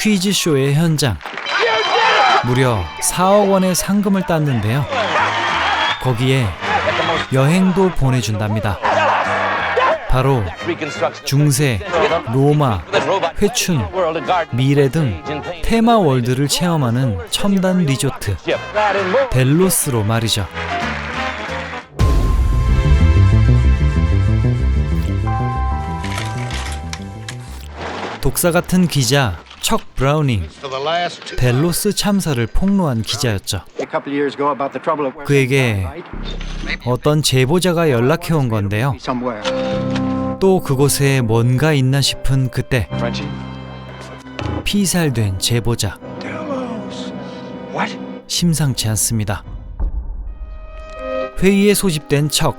퀴즈쇼의 현장. 무려 4억 원의 상금을 땄는데요. 거기에 여행도 보내준답니다. 바로 중세, 로마, 회춘, 미래 등 테마 월드를 체험하는 첨단 리조트 델로스로 말이죠. 독사 같은 기자 척 브라우닝, 델로스 참사를 폭로한 기자였죠. 그에게 어떤 제보자가 연락해온 건데요. 또 그곳에 뭔가 있나 싶은 그때 피살된 제보자. 심상치 않습니다. 회의에 소집된 척,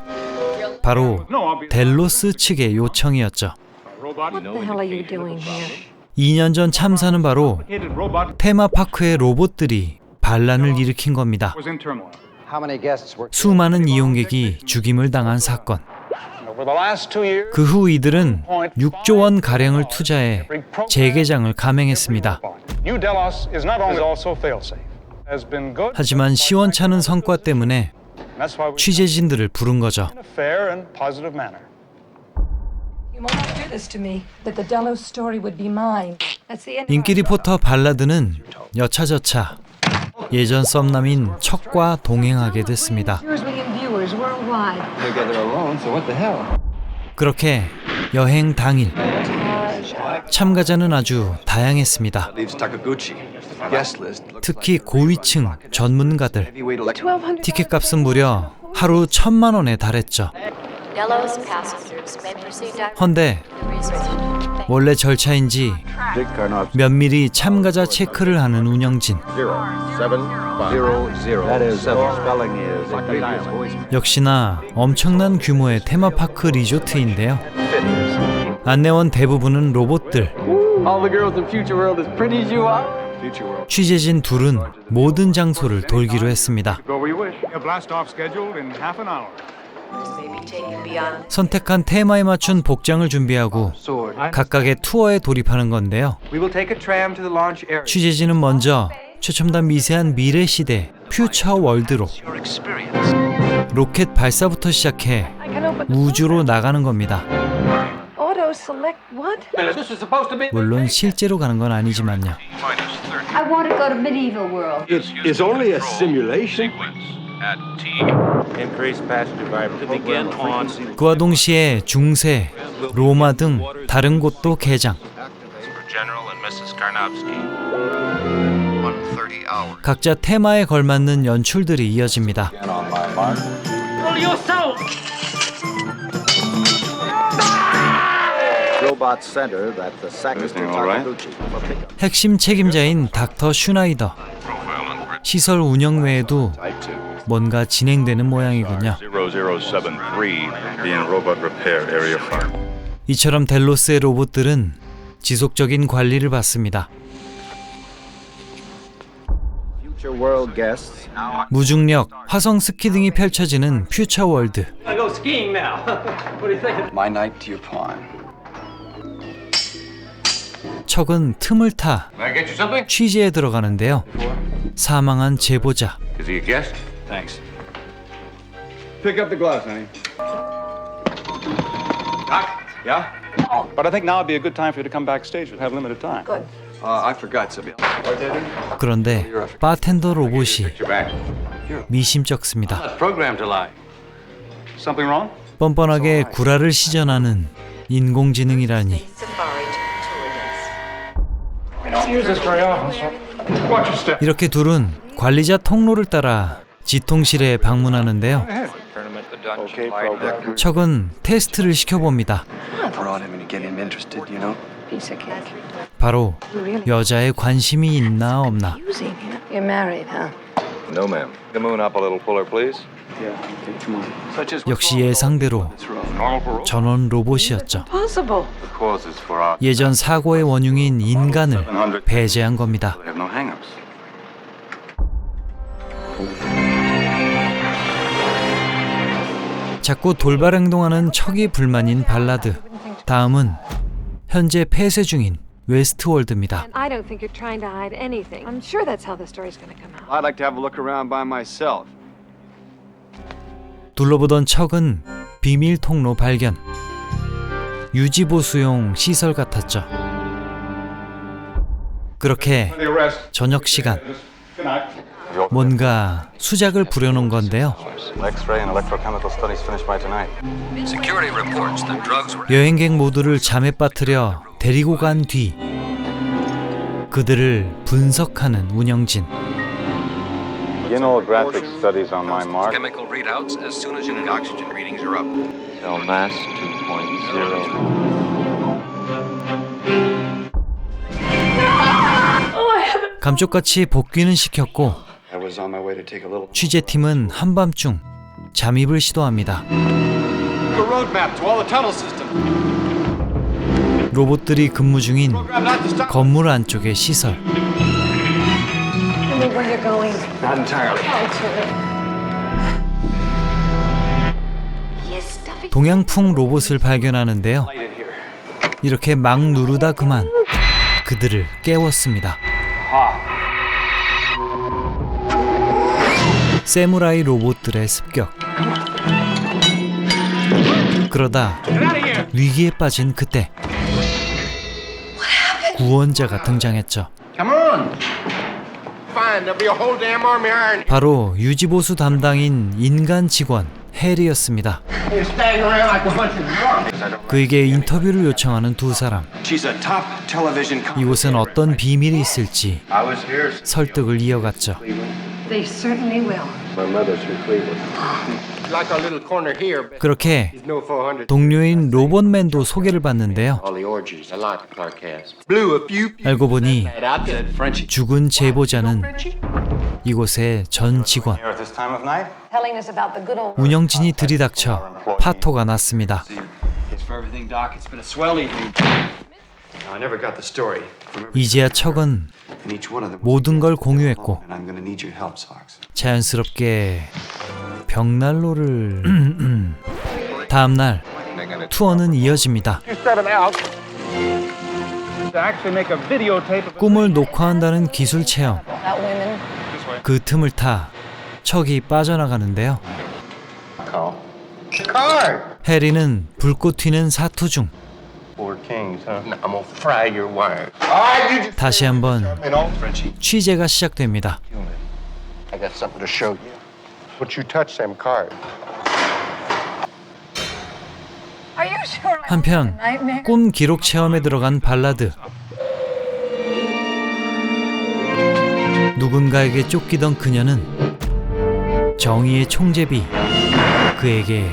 바로 델로스 측의 요청이었죠. 2년 전 참사는 바로 테마파크의 로봇들이 반란을 일으킨 겁니다. 수많은 이용객이 죽임을 당한 사건. 그 후 이들은 6조 원 가량을 투자해 재개장을 감행했습니다. 하지만 시원찮은 성과 때문에 취재진들을 부른 거죠. 인기 리포터 발라드는 여차저차 예전 썸남인 척과 동행하게 됐습니다. 그렇게 여행 당일 참가자는 아주 다양했습니다. 특히 고위층 전문가들. 티켓값은 무려 하루 1,000만 원에 달했죠. 헌데 원래 절차인지 면밀히 참가자 체크를 하는 운영진. 역시나 엄청난 규모의 테마파크 리조트인데요. 안내원 대부분은 로봇들. 취재진 둘은 모든 장소를 돌기로 했습니다. 선택한 테마에 맞춘 복장을 준비하고 각각의 투어에 돌입하는 건데요. 취재진은 먼저 최첨단 미세한 미래 시대 퓨처 월드로 로켓 발사부터 시작해 우주로 나가는 겁니다. 물론 실제로 가는 건 아니지만요. 그와 동시에 중세, 로마 등 다른 곳도 개장. 각자 테마에 걸맞는 연출들이 이어집니다. 핵심 책임자인 닥터 슈나이더. 시설 운영 외에도 뭔가 진행되는 모양이군요. 이처럼 델로스의 로봇들은 지속적인 관리를 받습니다. 무중력, 화성 스키 등이 펼쳐지는 퓨처 월드. 척은 틈을 타 취재에 들어가는데요. 사망한 제보자. Thanks. Pick up the gloves, honey. Doc? Yeah? But I think now would be a good time for you to come backstage. We'll have limited time. Good. I forgot, Sibyl. 그런데 바텐더 로봇이 미심쩍습니다. Programmed to lie. Something wrong? 뻔뻔하게 구라를 시전하는 인공지능이라니. 이렇게 둘은 관리자 통로를 따라 지통실에 방문하는데요. 척은 테스트를 시켜봅니다. 바로 여자에 관심이 있나 없나. 역시 예상대로 전원 로봇이었죠. 예전 사고의 원흉인 인간을 배제한 겁니다. 자꾸 돌발 행동하는 척이 불만인 발라드. 다음은 현재 폐쇄 중인 웨스트월드입니다. I don't think you're trying to hide anything. I'm sure that's how the story's going to come out. I'd like to have a look around by myself. 둘러보던 척은 비밀 통로 발견. 유지보수용 시설 같았죠. 그렇게 저녁 시간 뭔가 수작을 부려놓은 건데요. X-ray and electrochemical studies finished by tonight. Security reports that drugs were 여행객 모두를 잠에 빠뜨려 데리고 간 뒤 그들을 분석하는 운영진. Graphic studies on my mark. chemical readouts as soon as unit oxygen readings are up. Cell mass 2.0. 감쪽같이 복귀는 시켰고 I was on my way to take a little 취재팀은 한밤중 잠입을 시도합니다. the road map to all the tunnel system. 로봇들이 근무 중인 Program not to stop. 건물 안쪽의 시설. Tell me where you're going. Not entirely. Yes, stuffy. 동양풍 로봇을 발견하는데요. 이렇게 막 누르다 그만 그들을 깨웠습니다. 세무라이 로봇들의 습격. 그러다 위기에 빠진 그때 구원자가 등장했죠. Come on. Fine, there'll be a whole damn army iron. 바로 유지보수 담당인 인간 직원 헬이었습니다. You're staying around like a bunch of drunks. 그에게 인터뷰를 요청하는 두 사람. She's a top television. 이곳엔 어떤 비밀이 있을지 I was here. 설득을 이어갔죠. They certainly will. My mother's from Cleveland. Like our little corner here, but 그렇게 there's no 400. 동료인 로봇맨도 소개를 받는데요. All the orgies. I like Clark has. Blew a few 알고 보니 out there. Frenchie. 죽은 제보자는 이곳의 전 직원. Here at this time of night? Telling us about the good old. 운영진이 들이닥쳐 파토가 났습니다. Thanks for everything, Doc. It's been a swell evening. I never got the story from 이제야 척은 and each one of them. 모든 걸 공유했고 And I'm going to need your help, Sox. 자연스럽게 벽난로를 다음 날 투어는 이어집니다. You set them out. To actually make a videotape of 꿈을 녹화한다는 기술 체험. About women. 그 틈을 타 척이 빠져나가는데요. call. Card. 해리는 불꽃 튀는 사투 중 Four kings, huh? I'm gonna fry your wires. All right, you just 다시 한번 you know. Frenchie. 취재가 시작됩니다. I got something to show you. Would you touch them cards? Are you sure? 한편 Nightmare. 꿈 기록 체험에 들어간 발라드. 누군가에게 쫓기던 그녀는 정의의 총제비 그에게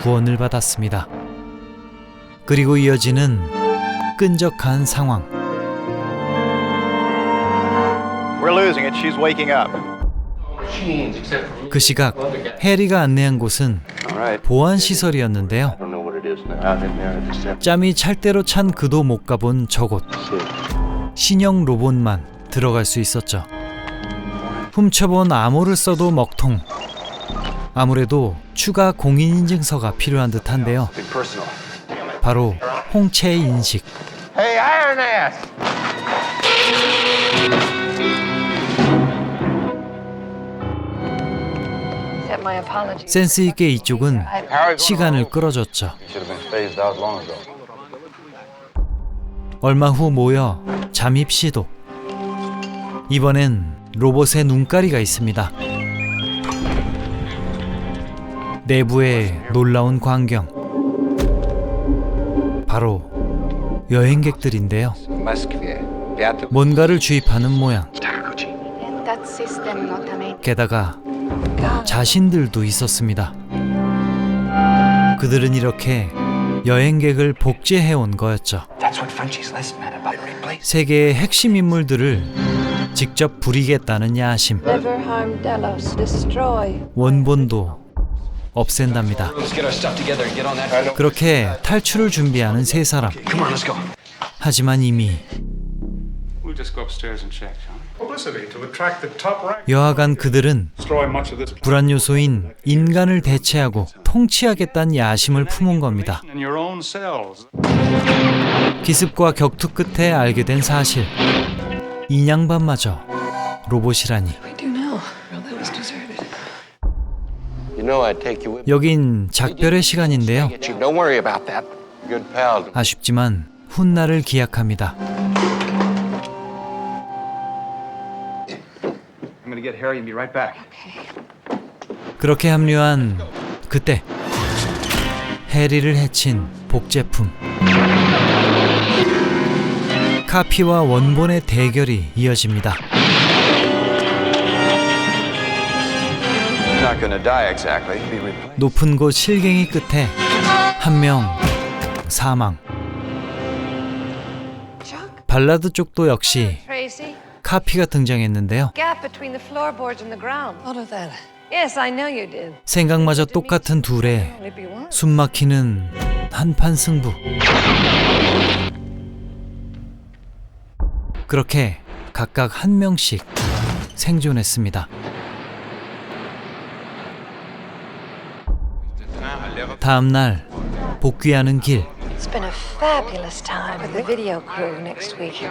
구원을 받았습니다. 그리고 이어지는 끈적한 상황. We're losing it. She's waking up. Machines, except for 그 시각 해리가 안내한 곳은 All right. 보안 시설이었는데요. I don't know what it is now. Out in there at the center. 짬이 찰대로 찬 그도 못 가본 저곳. 신형 로봇만 들어갈 수 있었죠. 훔쳐본 암호를 써도 먹통. 아무래도 추가 공인인증서가 필요한 듯한데요. Big personal. 바로 홍채 인식. Hey, Iron Ass. Accept my apologies. 센스 있게 이쪽은 시간을 끌어줬죠. Should have been phased out long ago. 얼마 후 모여 잠입 시도. 이번엔 로봇의 눈가리가 있습니다. 내부의 놀라운 광경. 바로 여행객들인데요. Moskvie. 뭔가를 주입하는 모양. That system not amazing. 게다가 자신들도 있었습니다. 그들은 이렇게 여행객을 복제해온 거였죠. That's what Frenchie's lesson meant about replacing. 세계의 핵심 인물들을 직접 부리겠다는 야심. Never harm Delos. Destroy. 원본도 없앤답니다. Let's get our stuff together and get on that. 그렇게 탈출을 준비하는 세 사람. Come on, let's go. 하지만 이미 We'll just go upstairs and check, shall we? Publicity to attract the top rank. 여하간 그들은 Destroy much of this. 불안 요소인 인간을 대체하고 통치하겠다는 야심을 품은 겁니다. In your own cells. 기습과 격투 끝에 알게 된 사실. 인양반마저 로봇이라니. We do know. Well, that was deserted. You know I'd take you with me. 여긴 작별의 시간인데요. Get you. Don't worry about that. Good pal. 아쉽지만 훗날을 기약합니다. I'm gonna get Harry and be right back. 그렇게 합류한 그때 해리를 해친 복제품. 카피와 원본의 대결이 이어집니다. Not gonna die exactly. Be replaced. 높은 곳 실갱이 끝에 한 명 사망. Chuck? 발라드 쪽도 역시 Tracy, 카피가 등장했는데요. gap between the floorboards and the ground. Thought of that. Yes, I know you did. 생각마저 똑같은 둘의 Only be one. 숨막히는 한판 승부. 그렇게 각각 한 명씩 생존했습니다. 다음 날 복귀하는 길. It's been a fabulous time with the video crew next week.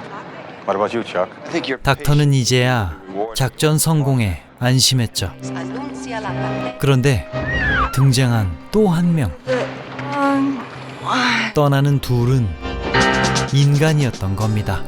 What about you, Chuck? I think you're 닥터는 이제야 작전 성공에 안심했죠. 그런데 등장한 또 한 명. 떠나는 둘은 인간이었던 겁니다.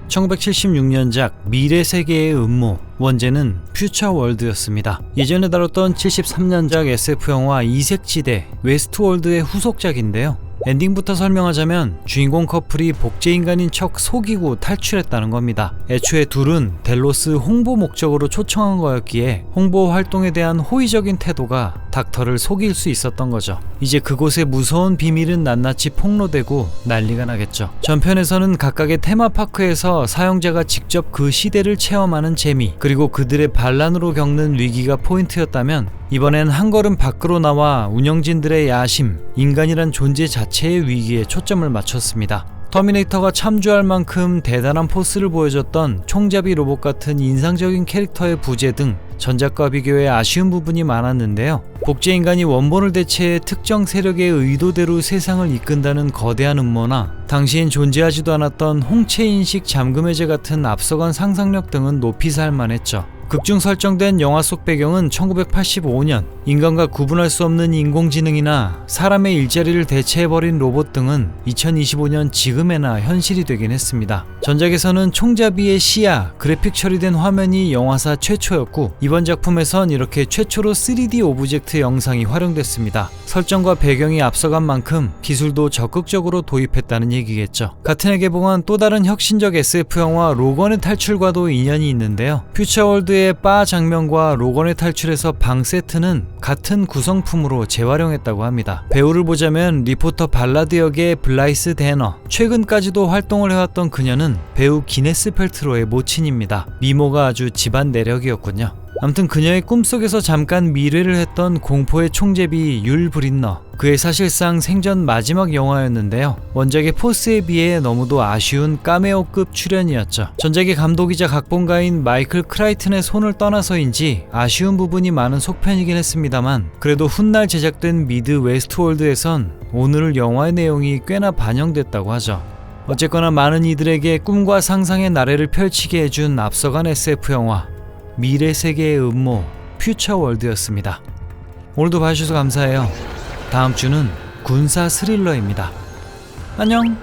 1976년작 미래 세계의 음모, 원제는 퓨처 월드였습니다. 예전에 다뤘던 73년작 SF 영화 이색지대 웨스트월드의 후속작인데요. 엔딩부터 설명하자면 주인공 커플이 복제인간인 척 속이고 탈출했다는 겁니다. 애초에 둘은 델로스 홍보 목적으로 초청한 거였기에 홍보 활동에 대한 호의적인 태도가 닥터를 속일 수 있었던 거죠. 이제 그곳의 무서운 비밀은 낱낱이 폭로되고 난리가 나겠죠. 전편에서는 각각의 테마파크에서 사용자가 직접 그 시대를 체험하는 재미, 그리고 그들의 반란으로 겪는 위기가 포인트였다면 이번엔 한 걸음 밖으로 나와 운영진들의 야심, 인간이란 존재 자체의 위기에 초점을 맞췄습니다. 터미네이터가 참조할 만큼 대단한 포스를 보여줬던 총잡이 로봇 같은 인상적인 캐릭터의 부재 등 전작과 비교해 아쉬운 부분이 많았는데요. 복제인간이 원본을 대체해 특정 세력의 의도대로 세상을 이끈다는 거대한 음모나 당시엔 존재하지도 않았던 홍채인식 잠금해제 같은 앞서간 상상력 등은 높이 살만했죠. 극중 설정된 영화 속 배경은 1985년, 인간과 구분할 수 없는 인공지능이나 사람의 일자리를 대체해버린 로봇 등은 2025년 지금에나 현실이 되긴 했습니다. 전작에서는 총잡이의 시야, 그래픽 처리된 화면이 영화사 최초였고 이번 작품에선 이렇게 최초로 3D 오브젝트 영상이 활용됐습니다. 설정과 배경이 앞서간 만큼 기술도 적극적으로 도입했다는 얘기겠죠. 같은 해 개봉한 또 다른 혁신적 SF 영화 로건의 탈출과도 인연이 있는데요. 퓨처월드의 바 장면과 로건의 탈출에서 방 세트는 같은 구성품으로 재활용했다고 합니다. 배우를 보자면 리포터 발라드 역의 블라이스 데너, 최근까지도 활동을 해왔던 그녀는 배우 기네스 펠트로의 모친입니다. 미모가 아주 집안 내력이었군요. 아무튼 그녀의 꿈속에서 잠깐 미래를 했던 공포의 총제비 율 브린너, 그의 사실상 생전 마지막 영화였는데요. 원작의 포스에 비해 너무도 아쉬운 카메오급 출연이었죠. 전작의 감독이자 각본가인 마이클 크라이튼의 손을 떠나서인지 아쉬운 부분이 많은 속편이긴 했습니다만 그래도 훗날 제작된 미드 웨스트월드에선 오늘 영화의 내용이 꽤나 반영됐다고 하죠. 어쨌거나 많은 이들에게 꿈과 상상의 나래를 펼치게 해준 앞서간 SF 영화 미래 세계의 음모 퓨처월드였습니다. 오늘도 봐주셔서 감사해요. 다음 주는 군사 스릴러입니다. 안녕.